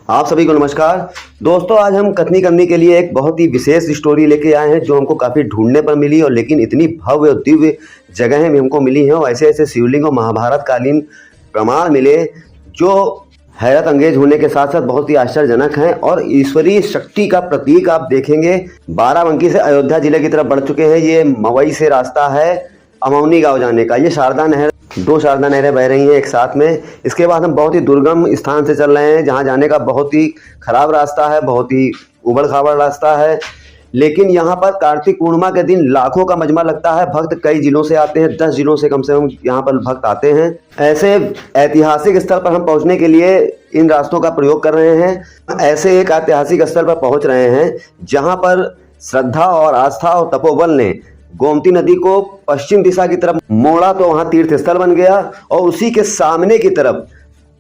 आप सभी को नमस्कार दोस्तों। आज हम कथनी करने के लिए एक बहुत ही विशेष स्टोरी लेके आए हैं जो हमको काफ़ी ढूंढने पर मिली और लेकिन इतनी भव्य और दिव्य जगहें भी हमको मिली हैं और ऐसे ऐसे शिवलिंग और महाभारत कालीन प्रमाण मिले जो हैरत अंगेज होने के साथ साथ बहुत ही आश्चर्यजनक हैं और ईश्वरीय शक्ति का प्रतीक आप देखेंगे। बाराबंकी से अयोध्या जिले की तरफ बढ़ चुके हैं। ये मवई से रास्ता है अमौनी गांव जाने का। ये शारदा नहर, दो शारदा नहरें बह रही हैं एक साथ में। इसके बाद हम बहुत ही दुर्गम स्थान से चल रहे हैं जहां जाने का बहुत ही खराब रास्ता है, बहुत ही उबड़ खाबड़ रास्ता है। लेकिन यहाँ पर कार्तिक पूर्णिमा के दिन लाखों का मजमा लगता है। भक्त कई जिलों से आते हैं, 10 जिलों से कम यहाँ पर भक्त आते हैं। ऐसे ऐतिहासिक स्थल पर हम पहुँचने के लिए इन रास्तों का प्रयोग कर रहे हैं। ऐसे एक ऐतिहासिक स्थल पर पहुँच रहे हैं जहाँ पर श्रद्धा और आस्था और तपोबल ने गोमती नदी को पश्चिम दिशा की तरफ मोड़ा तो वहां तीर्थ स्थल बन गया और उसी के सामने की तरफ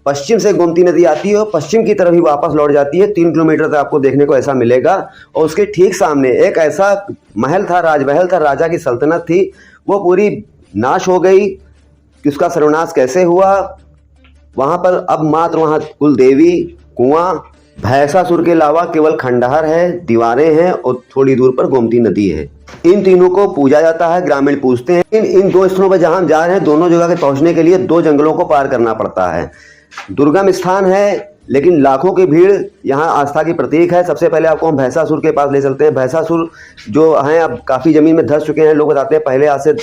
पश्चिम से गोमती नदी आती है और पश्चिम की तरफ ही वापस लौट जाती है। 3 किलोमीटर तक आपको देखने को ऐसा मिलेगा। और उसके ठीक सामने एक ऐसा महल था, राजमहल था, राजा की सल्तनत थी, वो पूरी नाश हो गई। कि उसका सर्वनाश कैसे हुआ, वहां पर अब मात्र वहां कुल देवी, कुआं, भैंसासुर के अलावा केवल खंडहर है, दीवारें हैं और थोड़ी दूर पर गोमती नदी है। इन तीनों को पूजा जाता है, ग्रामीण पूजते हैं। इन दो स्थलों पर जहां हम जा रहे हैं, दोनों जगह के पहुंचने के लिए 2 जंगलों को पार करना पड़ता है। दुर्गम स्थान है लेकिन लाखों की भीड़ यहाँ आस्था की प्रतीक है। सबसे पहले आपको हम भैंसासुर के पास ले चलते हैं। भैंसासुर जो हैं अब काफ़ी ज़मीन में धंस चुके हैं। लोग बताते हैं पहले आज से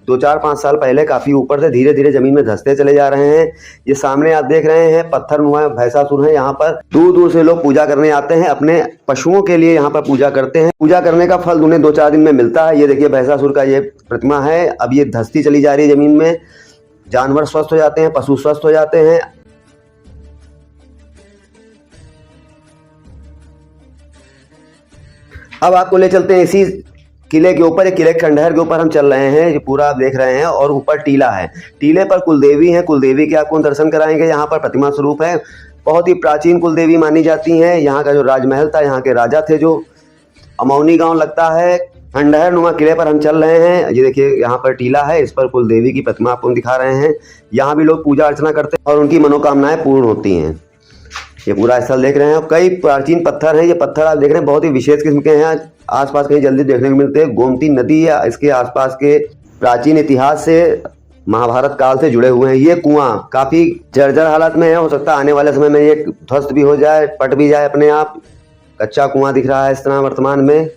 2-4-5 साल पहले काफ़ी ऊपर से धीरे धीरे ज़मीन में धंसते चले जा रहे हैं। ये सामने आप देख रहे हैं पत्थर नुमा भैंसासुर है। यहाँ पर दूर दूर से लोग पूजा करने आते हैं, अपने पशुओं के लिए यहाँ पर पूजा करते हैं। पूजा करने का फल उन्हें 2-4 दिन में मिलता है। ये देखिए भैंसासुर का ये प्रतिमा है। अब ये धंसती चली जा रही है ज़मीन में। जानवर स्वस्थ हो जाते हैं, पशु स्वस्थ हो जाते हैं। अब आपको ले चलते हैं इसी किले के ऊपर। एक किले खंडहर के ऊपर हम चल रहे हैं। ये पूरा आप देख रहे हैं और ऊपर टीला है। टीले पर कुलदेवी हैं। कुलदेवी के आपको दर्शन कराएंगे। यहाँ पर प्रतिमा स्वरूप है। बहुत ही प्राचीन कुलदेवी मानी जाती हैं। यहाँ का जो राजमहल था, यहाँ के राजा थे जो अमौनी गांव लगता है। खंडहर नुमा किले पर हम चल रहे हैं। ये देखिए यहाँ पर टीला है, इस पर कुलदेवी की प्रतिमा आपको दिखा रहे हैं। यहाँ भी लोग पूजा अर्चना करते हैं और उनकी मनोकामनाएं पूर्ण होती हैं। ये पूरा स्थल देख रहे हैं। कई प्राचीन पत्थर हैं। ये पत्थर आप देख रहे हैं बहुत ही विशेष किस्म के हैं। आसपास कहीं जल्दी देखने को मिलते हैं। गोमती नदी या इसके आसपास के प्राचीन इतिहास से, महाभारत काल से जुड़े हुए हैं। ये कुआं काफी जर्जर हालत में है। हो सकता है आने वाले समय में ये ध्वस्त भी हो जाए, पट भी जाए अपने आप। कच्चा कुआं दिख रहा है इस तरह। वर्तमान में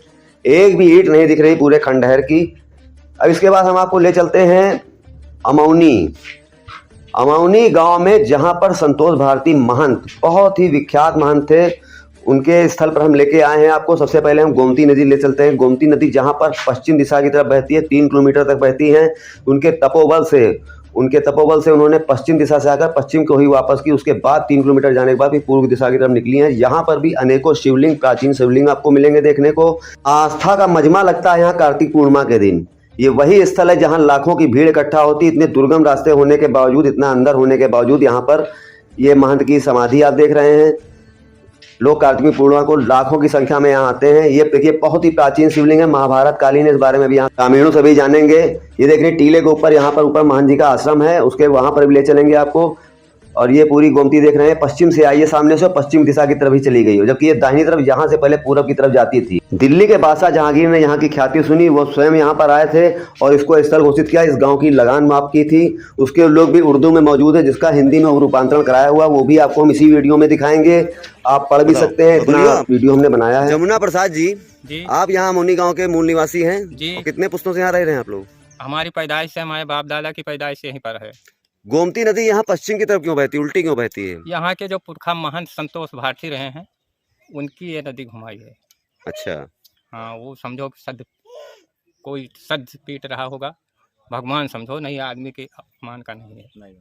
एक भी ईंट नहीं दिख रही पूरे खंडहर की। अब इसके बाद हम आपको ले चलते हैं अमौनी गांव में, जहां पर संतोष भारती महंत, बहुत ही विख्यात महंत थे, उनके स्थल पर हम लेके आए हैं आपको। सबसे पहले हम गोमती नदी ले चलते हैं। गोमती नदी जहां पर पश्चिम दिशा की तरफ बहती है, 3 किलोमीटर तक बहती है। उनके तपोबल से उन्होंने पश्चिम दिशा से आकर पश्चिम को ही वापस की। उसके बाद 3 किलोमीटर जाने के बाद भी पूर्व दिशा की तरफ निकली हैं। यहाँ पर भी अनेकों शिवलिंग, प्राचीन शिवलिंग आपको मिलेंगे देखने को। आस्था का मजमा लगता है यहाँ कार्तिक पूर्णिमा के दिन। ये वही स्थल है जहां लाखों की भीड़ इकट्ठा होती है। इतने दुर्गम रास्ते होने के बावजूद, इतना अंदर होने के बावजूद यहाँ पर ये महंत की समाधि आप देख रहे हैं। लोग कार्तिक पूर्णिमा को लाखों की संख्या में यहाँ आते हैं। ये देखिए बहुत ही प्राचीन शिवलिंग है, महाभारत कालीन। इस बारे में भी यहाँ ग्रामीणों से भी जानेंगे। ये देख रहे टीले के ऊपर, यहाँ पर ऊपर महंत जी का आश्रम है, उसके वहां पर भी ले चलेंगे आपको। और ये पूरी गोमती देख रहे हैं, पश्चिम से आई है सामने से, पश्चिम दिशा की तरफ ही चली गई हो, जबकि ये दाहिनी तरफ यहाँ से पहले पूरब की तरफ जाती थी। दिल्ली के बादशाह जहांगीर ने यहाँ की ख्याति सुनी, वो स्वयं यहाँ पर आए थे और इसको स्थल घोषित किया। इस गांव की लगान माफ की थी। उसके लोग भी उर्दू में मौजूद है, जिसका हिंदी में रूपांतरण कराया हुआ, वो भी आपको हम इसी वीडियो में दिखाएंगे। आप पढ़ भी सकते हैं, इतना वीडियो हमने बनाया है। जमुना प्रसाद जी, आप यहाँ अमौनी गाँव के मूल निवासी हैं जी। कितने पुस्तों से यहाँ रह रहे हैं आप लोग? हमारी पैदाइश से, हमारे बाप दादा की पैदाइश से यहीं पर है। गोमती नदी यहाँ पश्चिम की तरफ क्यों बहती, उल्टी क्यों बहती है? यहाँ के जो पुरखा महंत संतोष भारती रहे हैं, उनकी ये नदी घुमाई है। अच्छा। हाँ, वो समझो कोई सद पीट रहा होगा, भगवान समझो, नहीं आदमी के अपमान का नहीं है। नहीं।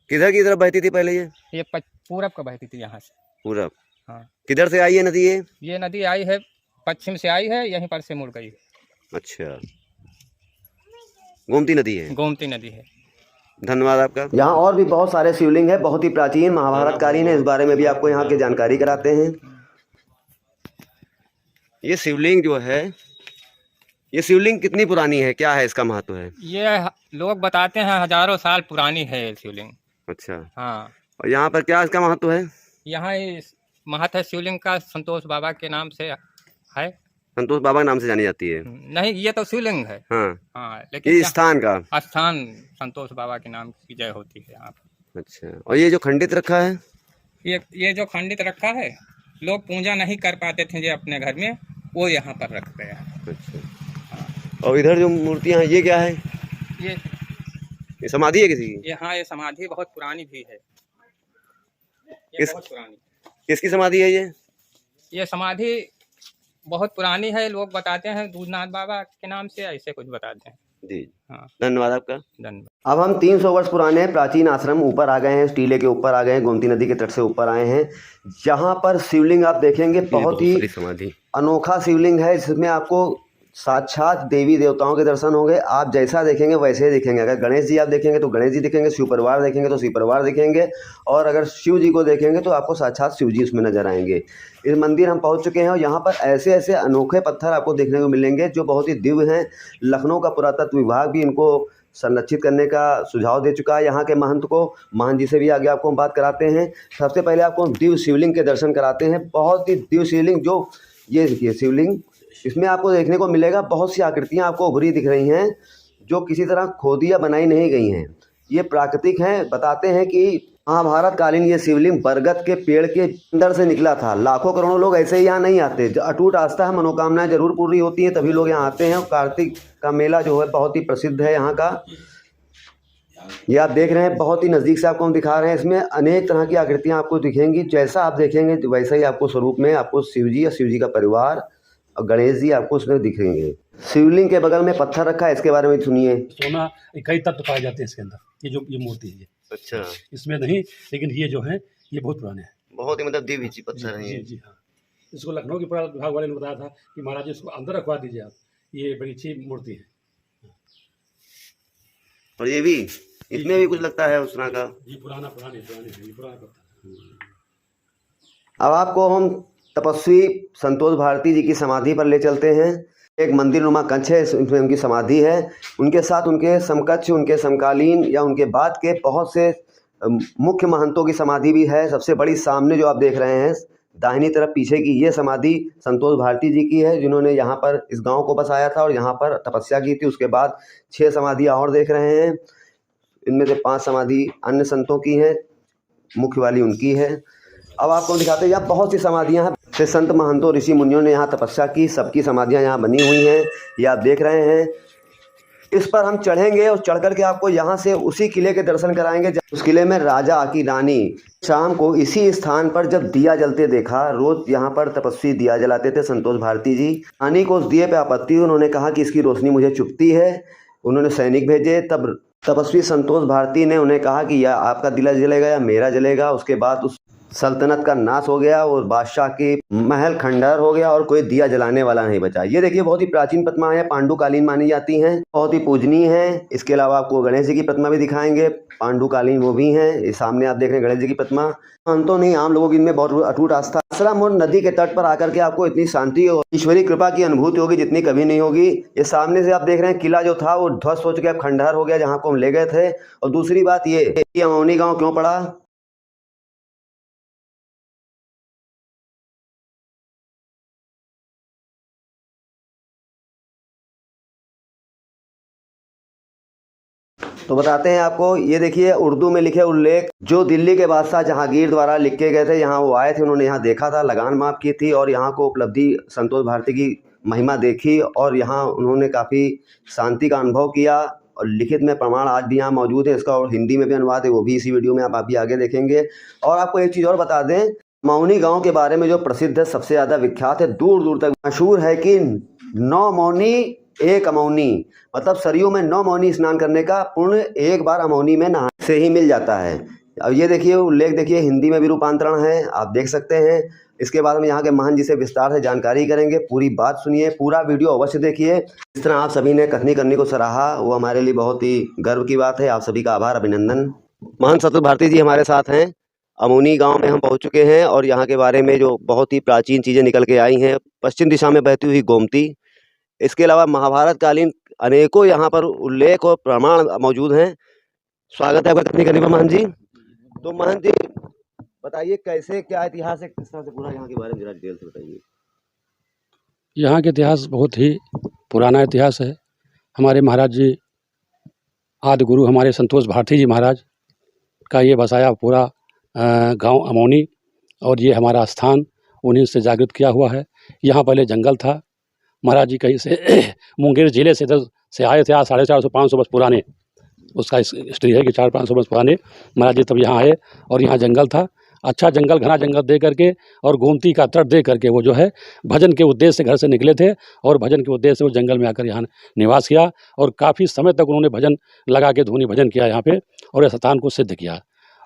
किधर की तरफ बहती थी पहले ये पूरब का बहती थी यहाँ से। पूरब? हाँ। किधर से आई है नदी ये नदी आई है पश्चिम से आई है, यहीं पर से मुड़ गई है। अच्छा, गोमती नदी है। गोमती नदी है। धन्यवाद आपका। यहाँ और भी बहुत सारे शिवलिंग है, बहुत ही प्राचीन, महाभारत कालीन है। इस बारे में भी आपको यहाँ की जानकारी कराते हैं। ये शिवलिंग जो है, ये शिवलिंग कितनी पुरानी है, क्या है इसका महत्व है? ये लोग बताते हैं हजारों साल पुरानी है ये शिवलिंग। अच्छा। हाँ। और यहाँ पर क्या इसका महत्व है? यहाँ महत्व है शिवलिंग का संतोष बाबा के नाम से है। संतोष बाबा के नाम से जानी जाती है। नहीं, ये तो शिवलिंग है। हाँ, हाँ, लेकिन ये स्थान का। स्थान संतोष बाबा के नाम की जय होती है यहाँ पर। अच्छा, और ये जो खंडित रखा है, ये जो खंडित रखा है, लोग पूजा नहीं कर पाते थे जो अपने घर में, वो यहाँ पर रखते हैं। अच्छा, और इधर जो मूर्तियाँ हैं ये क्या है? ये समाधि है किसी की? हाँ, ये समाधि बहुत पुरानी भी है। बहुत पुरानी। किसकी समाधि है ये? ये समाधि बहुत पुरानी है। लोग बताते हैं दूधनाथ बाबा के नाम से, ऐसे कुछ बताते हैं जी। हाँ, धन्यवाद आपका। धन्यवाद। अब हम 300 वर्ष पुराने प्राचीन आश्रम ऊपर आ गए हैं, टीले के ऊपर आ गए हैं, गोमती नदी के तट से ऊपर आए हैं। जहाँ पर शिवलिंग आप देखेंगे बहुत ही समाधि अनोखा शिवलिंग है, जिसमें आपको साक्षात देवी देवताओं के दर्शन होंगे। आप जैसा देखेंगे वैसे ही दिखेंगे। अगर गणेश जी आप देखेंगे तो गणेश जी दिखेंगे, शिव परिवार देखेंगे तो शिव परिवार दिखेंगे, और अगर शिव जी को देखेंगे तो आपको साक्षात शिव जी उसमें नजर आएंगे। इस मंदिर हम पहुंच चुके हैं और यहाँ पर ऐसे ऐसे अनोखे पत्थर आपको देखने को मिलेंगे जो बहुत ही दिव्य हैं। लखनऊ का पुरातत्व विभाग भी इनको संरक्षित करने का सुझाव दे चुका है यहाँ के महंत को। महंत जी से भी आगे आपको हम बात कराते हैं। सबसे पहले आपको दिव्य शिवलिंग के दर्शन कराते हैं। बहुत ही दिव्य शिवलिंग, जो ये देखिए शिवलिंग, इसमें आपको देखने को मिलेगा बहुत सी आकृतियाँ आपको उभरी दिख रही हैं जो किसी तरह खोदी या बनाई नहीं गई हैं। ये प्राकृतिक हैं। बताते हैं कि महाभारत कालीन ये शिवलिंग बरगद के पेड़ के अंदर से निकला था। लाखों करोड़ों लोग ऐसे ही यहाँ नहीं आते। अटूट आस्था है, मनोकामनाएं जरूर पूरी होती हैं, तभी लोग यहाँ आते हैं। और कार्तिक का मेला जो है बहुत ही प्रसिद्ध है यहाँ का। ये आप देख रहे हैं, बहुत ही नज़दीक से आपको हम दिखा रहे हैं। इसमें अनेक तरह की आकृतियाँ आपको दिखेंगी। जैसा आप देखेंगे वैसा ही आपको स्वरूप में आपको शिव जी या शिव जी का परिवार और गणेश जी आपको उसमें दिखेंगे। शिवलिंग के बगल में पत्थर रखा है, इसके बारे में सुनिए। सोना कई तत्व पाए जाते हैं इसके अंदर। ये मूर्ति है। अच्छा, इसमें नहीं, लेकिन ये जो है ये बहुत पुराने हैं। बहुत ही मतलब दिव्य पत्थर है ये। जी हाँ। इसको लखनऊ के पुरातत्व विभाग वाले ने बताया था कि महाराज इसको अंदर रखवा दीजिए आप, ये बड़ी अच्छी मूर्ति है। और ये भी, इसमें भी कुछ लगता है उस तरह का। ये पुराना पत्थर। अब आपको हम तपस्वी संतोष भारती जी की समाधि पर ले चलते हैं। एक मंदिर नुमा कंच है, इसमें उनकी समाधि है। उनके साथ उनके समकक्ष, उनके समकालीन या उनके बाद के बहुत से मुख्य महंतों की समाधि भी है। सबसे बड़ी सामने जो आप देख रहे हैं दाहिनी तरफ पीछे की, ये समाधि संतोष भारती जी की है, जिन्होंने यहाँ पर इस गांव को बसाया था और यहाँ पर तपस्या की थी। उसके बाद 6 समाधियाँ और देख रहे हैं। इनमें से 5 समाधि अन्य संतों की हैं, मुख्य वाली उनकी है। अब आपको दिखाते हैं, यहाँ बहुत सी समाधियाँ हैं। से संत महंतों ऋषि मुनियों ने यहाँ तपस्या की, सबकी समाधियाँ यहाँ बनी हुई हैं। ये आप देख रहे हैं। इस पर हम चढ़ेंगे और चढ़ कर के आपको यहाँ से उसी किले के दर्शन कराएंगे। उस किले में राजा की रानी शाम को इसी स्थान पर जब दिया जलते देखा। रोज यहाँ पर तपस्वी दिया जलाते थे संतोष भारती जी। रानी को उस दिए पे आपत्ति, उन्होंने कहा कि इसकी रोशनी मुझे चुभती है। उन्होंने सैनिक भेजे। तब तपस्वी संतोष भारती ने उन्हें कहा कि या आपका दिया जलेगा या मेरा जलेगा। उसके बाद उस सल्तनत का नाश हो गया और बादशाह की महल खंडहर हो गया और कोई दिया जलाने वाला नहीं बचा। ये देखिए, बहुत ही प्राचीन प्रतिमाएं हैं, पांडुकालीन मानी जाती हैं, बहुत ही पूजनीय हैं। इसके अलावा आपको गणेश जी की प्रतिमा भी दिखाएंगे, पांडुकालीन वो भी हैं। इस सामने आप देख रहे हैं गणेश जी की प्रतिमा। अंतों नहीं, आम लोगों की इनमें बहुत अटूट आस्था। आश्रम और नदी के तट पर आकर के आपको इतनी शांति और ईश्वरीय कृपा की अनुभूति होगी जितनी कभी नहीं होगी। ये सामने से आप देख रहे हैं, किला जो था वो ध्वस्त हो चुका है, खंडहर हो गया, जहाँ को हम ले गए थे। और दूसरी बात ये अमौनी गाँव क्यों पड़ा? तो बताते हैं आपको। ये देखिए, उर्दू में लिखे उल्लेख जो दिल्ली के बादशाह जहांगीर द्वारा लिखे गए थे। यहाँ वो आए थे, उन्होंने यहाँ देखा था, लगान माफ की थी और यहाँ को उपलब्धि संतोष भारती की महिमा देखी और यहाँ उन्होंने काफ़ी शांति का अनुभव किया। और लिखित में प्रमाण आज भी यहाँ मौजूद है। इसका और हिंदी में भी अनुवाद है, वो भी इसी वीडियो में आप अभी आगे देखेंगे। और आपको एक चीज़ और बता दें, मौनी गाँव के बारे में जो प्रसिद्ध है, सबसे ज़्यादा विख्यात है, दूर दूर तक मशहूर है कि 9 मौनी 1 अमौनी, मतलब सरयू में 9 मौनी स्नान करने का पुण्य एक बार अमौनी में नहाने से ही मिल जाता है। अब ये देखिए उल्लेख, देखिए हिंदी में भी रूपांतरण है, आप देख सकते हैं। इसके बाद हम यहाँ के महंत जी से विस्तार से जानकारी करेंगे। पूरी बात सुनिए, पूरा वीडियो अवश्य देखिए। इस तरह आप सभी ने कथनी करनी को सराहा, वो हमारे लिए बहुत ही गर्व की बात है। आप सभी का आभार, अभिनंदन। महंत संतोष भारती जी हमारे साथ हैं। अमौनी गांव में हम पहुंच चुके हैं और यहाँ के बारे में जो बहुत ही प्राचीन चीज़ें निकल के आई हैं, पश्चिम दिशा में बहती हुई गोमती, इसके अलावा महाभारत कालीन अनेकों यहाँ पर उल्लेख और प्रमाण मौजूद हैं। स्वागत है आपका कथनी करने पर महंत जी। तो महंत जी, बताइए कैसे क्या इतिहास है, किस तरह से पूरा यहाँ के बारे में जरा डिटेल से बताइए। यहाँ के इतिहास बहुत ही पुराना इतिहास है। हमारे महाराज जी, आदि गुरु हमारे संतोष भारती जी महाराज का ये बसाया पूरा गांव अमौनी, और ये हमारा स्थान उन्हीं से जागृत किया हुआ है। यहाँ पहले जंगल था। महाराज जी कहीं से मुंगेर जिले से इधर से आए थे, आज 450-500 वर्ष पुराने उसका हिस्ट्री है कि 400-500 वर्ष पुराने महाराज जी तब यहाँ आए, और यहाँ जंगल था। अच्छा जंगल, घना जंगल दे करके और गोमती का तट दे करके वो जो है भजन के उद्देश्य से घर से निकले थे, और भजन के उद्देश्य से वो जंगल में आकर यहाँ निवास किया, और काफ़ी समय तक उन्होंने भजन लगा के धुनी भजन किया यहाँ पे, और इस स्थान को सिद्ध किया।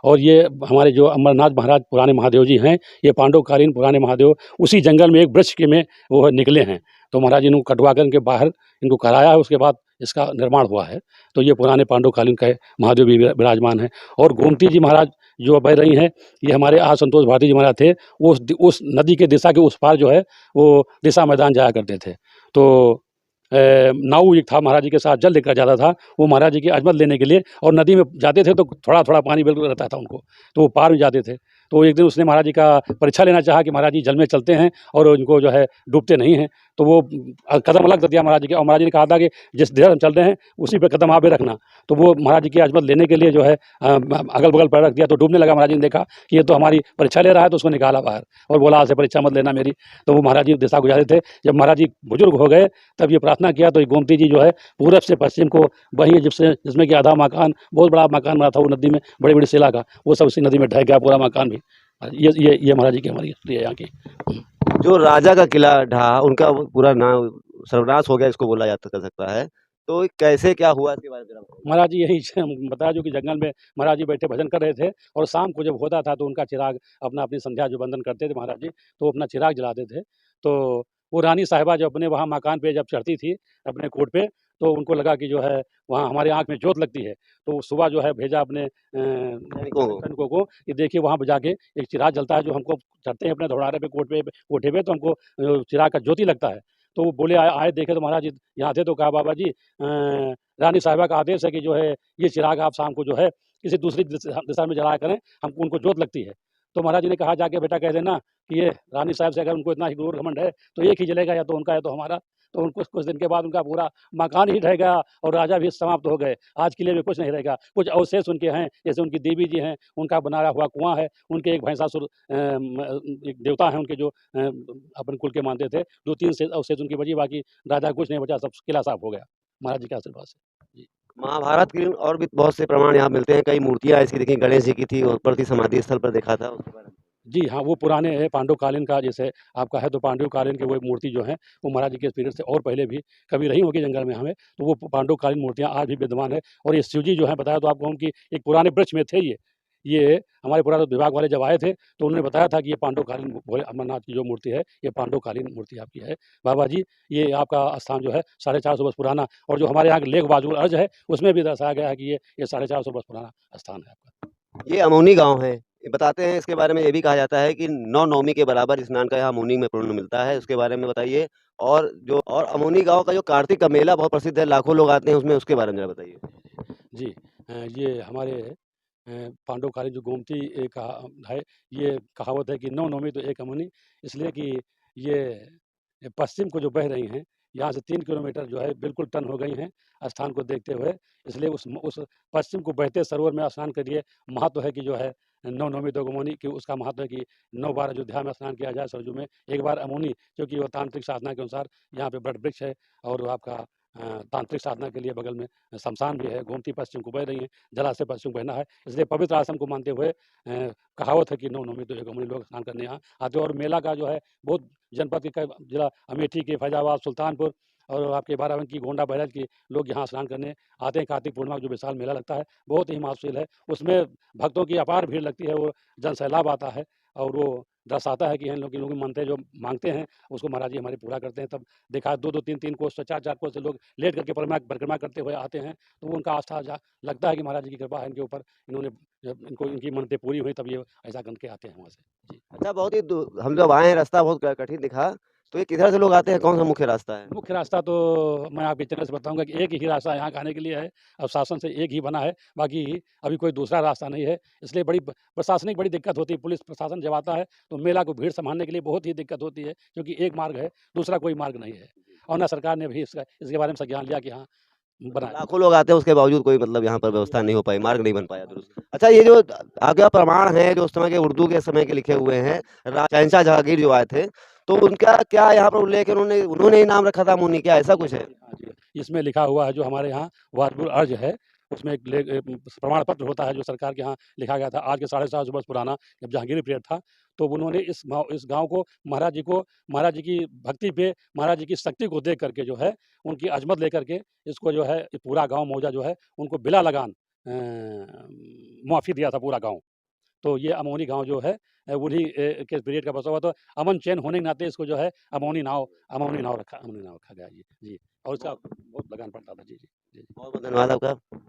और ये हमारे जो अमरनाथ महाराज पुराने महादेव जी हैं, ये पांडवकालीन पुराने महादेव उसी जंगल में एक वृक्ष के में वो निकले हैं। तो महाराज जी ने कटवा कर इनके बाहर इनको कराया है, उसके बाद इसका निर्माण हुआ है। तो ये पुराने पांडवकालीन के महादेव भी विराजमान हैं। और गोमती जी महाराज जो बह रही हैं, ये हमारे आज संतोष भारती जी महाराज थे, वो उस नदी के दिशा के उस पार जो है वो दिशा मैदान जाया करते थे। तो नाऊ एक था महाराज जी के साथ, जल लेकर जाता था वो महाराज जी की अजमत लेने के लिए, और नदी में जाते थे तो थोड़ा थोड़ा पानी बिल्कुल रहता था उनको, तो वो पार में जाते थे। तो एक दिन उसने महाराज जी का परीक्षा लेना चाहा कि महाराज जी जल में चलते हैं और उनको जो है डूबते नहीं हैं, तो वो कदम अलग कर दिया महाराज जी के, और महाराज जी ने कहा था कि जिस दिशा हम चल रहे हैं उसी पे कदम आप भी रखना। तो वो महाराज जी की अजमत लेने के लिए जो है अगल बगल पैर रख दिया, तो डूबने लगा। महाराज जी ने देखा कि ये तो हमारी परीक्षा ले रहा है, तो उसको निकाला बाहर और बोला आज से परीक्षा मत लेना मेरी। तो वो महाराज जी दिशा गुजारे थे। जब महाराज जी बुजुर्ग हो गए तब ये प्रार्थना किया, तो ये गोमती जी जो है पूरब से पश्चिम को वही जिसमें कि आधा मकान, बहुत बड़ा मकान बना था वो नदी में, बड़ी बड़ी शिला का, वो सब उसी नदी में ढह गया पूरा मकान भी। ये महाराज जी की हमारी हिस्ट्री है यहाँ की। जो राजा का किला ढहा, उनका वो पूरा नाम सर्वनाश हो गया, इसको बोला जाता कर सकता है, तो कैसे क्या हुआ इसके बारे में जरा बताइए। महाराज जी यही बताया जो कि जंगल में महाराज जी बैठे भजन कर रहे थे, और शाम को जब होता था तो उनका चिराग अपना अपनी संध्या जो बंदन करते थे महाराज जी, तो वो अपना चिराग जलाते थे। तो वो रानी साहिबा जब अपने वहाँ मकान पे जब चढ़ती थी अपने कोट पे, तो उनको लगा कि जो है वहाँ हमारे आँख में जोत लगती है, तो सुबह जो है भेजा अपने सैनिकों को कि देखिए वहाँ पे जाके एक चिराग जलता है, जो हमको चढ़ते हैं अपने धौड़ारे पे कोठे पे, तो हमको चिराग का ज्योति लगता है। तो वो बोले आए देखे तो महाराज जी यहाँ थे, तो कहा बाबा जी रानी साहिबा का आदेश है कि जो है ये चिराग आप शाम को जो है किसी दूसरी दिशा में जलाया करें, हमको उनको जोत लगती है। तो महाराज जी ने कहा जाके बेटा कह देना कि ये रानी साहब से अगर उनको इतना ही गुरूर घमंड है तो एक ही जलेगा, या तो उनका या तो हमारा। तो उनको कुछ दिन के बाद उनका पूरा मकान ही ढह गया, और राजा भी समाप्त हो गए। आज किले में कुछ नहीं रहेगा। कुछ अवशेष उनके हैं, जैसे उनकी देवी जी हैं, उनका बनाया हुआ कुआं है, उनके एक भैंसासुर एक देवता हैं उनके जो अपन कुल के मानते थे, 2-3 से अवशेष उनकी बची, बाकी राजा कुछ नहीं बचा, सब किला साफ हो गया महाराज जी के आशीर्वाद से। जी। महाभारत के और भी बहुत से प्रमाण यहाँ मिलते हैं, कई मूर्तियाँ ऐसी देखी, गणेश जी की थी, ऊपर थी, समाधि स्थल पर देखा था, उसके बारे में। जी हाँ, वो पुराने हैं पांडवकालीन का, जैसे आपका है तो पांडवकालीन के वो मूर्ति जो है वो महाराज जी के पीरियड से और पहले भी कभी रही होगी जंगल में हमें, तो वो पांडवकालीन मूर्तियाँ आज भी विद्यमान है। और ये शिव जी जो है बताया तो आपको उनकी एक पुराने वृक्ष में थे ये हमारे पुरातत्व विभाग वाले जब आए थे तो उन्होंने बताया था कि ये पांडवकालीन भोले अमरनाथ की जो मूर्ति है ये पांडवकालीन मूर्ति आपकी है बाबा जी। ये आपका स्थान जो है 450 वर्ष पुराना, और जो हमारे यहाँ के लेख बाजुल अर्ज है उसमें भी दर्शाया गया है कि ये 450 वर्ष पुराना स्थान है आपका। ये अमौनी गांव है, ये बताते हैं इसके बारे में, ये भी कहा जाता है कि 9 नौमी के बराबर स्नान का यहाँ अमौनी में पुण्य मिलता है, उसके बारे में बताइए। और अमौनी गांव का जो कार्तिक का मेला बहुत प्रसिद्ध है, लाखों लोग आते हैं उसमें, उसके बारे में जरा बताइए। जी ये हमारे पांडवकालीन जो गोमती का है, ये कहावत है कि 9 नौमी तो एक अमौनी, इसलिए कि ये पश्चिम को जो बह रही हैं यहाँ से 3 किलोमीटर जो है बिल्कुल टन हो गई हैं स्थान को देखते हुए, इसलिए उस पश्चिम को बहते सरोवर में स्नान के लिए महत्व है कि जो है 9 नौमी तो अमौनी की, उसका महत्व है कि 9 बार अयोध्या में स्नान किया जाए सरजू में, एक बार अमौनी, क्योंकि वो तांत्रिक साधना के अनुसार यहाँ पे वट वृक्ष है, और आपका तांत्रिक साधना के लिए बगल में शमशान भी है। गोमती पश्चिम को बह रही है, जलाशय पश्चिम को बहना है, इसलिए पवित्र आश्रम को मानते हुए कहावत है कि 9 नौमी तो एक अमौनी लोग स्नान करने यहाँ आते हैं। और मेला का जो है बहुत जनपद के कई जिला अमेठी के, फैजाबाद, सुल्तानपुर और आपके बाराबंकी, गोंडा, बहराइच के लोग यहाँ स्नान करने आते हैं। कार्तिक पूर्णिमा का जो विशाल मेला लगता है बहुत ही महत्वशील है, उसमें भक्तों की अपार भीड़ लगती है, वो जन सैलाब आता है, और वो दर्शाता है कि इन लोग मनते जो मांगते हैं उसको महाराज जी हमारे पूरा करते हैं। तब देखा 2-2, 3-3 कोस से 4-4 कोस से लोग लेट करके परिक्रमा करते हुए आते हैं, तो वो उनका आस्था लगता है कि महाराज जी की कृपा है इनके ऊपर, इन्होंने जब इनको इनकी मन्नतें पूरी हुई तब ये ऐसा करके आते हैं वहाँ से। जी। अच्छा, बहुत ही हम जब आए हैं रास्ता बहुत कठिन दिखा, तो ये किधर से लोग आते हैं, कौन सा मुख्य रास्ता है? मुख्य रास्ता तो मैं आपके चैनल से बताऊँगा कि एक ही रास्ता यहाँ का आने के लिए है, अब शासन से एक ही बना है, बाकी अभी कोई दूसरा रास्ता नहीं है। इसलिए बड़ी प्रशासनिक बड़ी दिक्कत होती है, पुलिस प्रशासन जब आता है, तो मेला को भीड़ संभालने के लिए बहुत ही दिक्कत होती है, क्योंकि एक मार्ग है, दूसरा कोई मार्ग नहीं है। और ना सरकार ने भी इसके बारे में संज्ञान लिया कि हाँ, बनाए। लाखों लोग आते हैं, उसके बावजूद कोई मतलब यहाँ पर व्यवस्था नहीं हो पाई, मार्ग नहीं बन पाया दुरुस्त। अच्छा, ये जो आज्ञा प्रमाण है जो उस समय के उर्दू के समय के लिखे हुए हैं, शहंशाह जहांगीर जो आए थे, तो उनका क्या यहाँ पर उल्लेख है? उन्होंने ही नाम रखा था मुनि, क्या ऐसा कुछ है? हाँ जी, इसमें लिखा हुआ है जो हमारे यहाँ वाजबुल अर्ज है, उसमें एक प्रमाण पत्र होता है जो सरकार के यहाँ लिखा गया था। आज के 750 वर्ष पुराना जब जहांगीर पीरियड था, तो उन्होंने इस गाँव को महाराज जी की भक्ति पे, महाराज जी की शक्ति को देख करके जो है, उनकी अज़मत लेकर के इसको जो है पूरा गाँव मौजा जो है उनको बिला लगान मुआफ़ी दिया था पूरा गाँव। तो ये अमोनी गाँव जो है उन्हीं के पीरियड का बसा हुआ, तो अमन चैन होने के नाते इसको जो है अमोनी नाव रखा गया। जी, और इसका बहुत लगान पड़ता था। जी। बहुत बहुत धन्यवाद आपका।